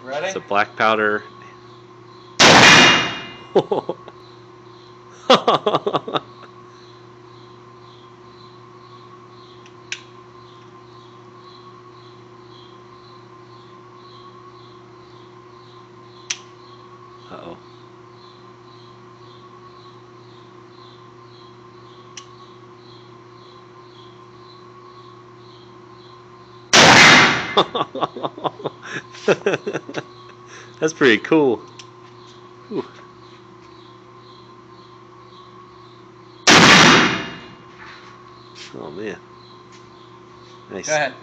Ready? It's a black powder. Uh-oh. That's pretty cool. Whew. Oh man. Nice. Go ahead.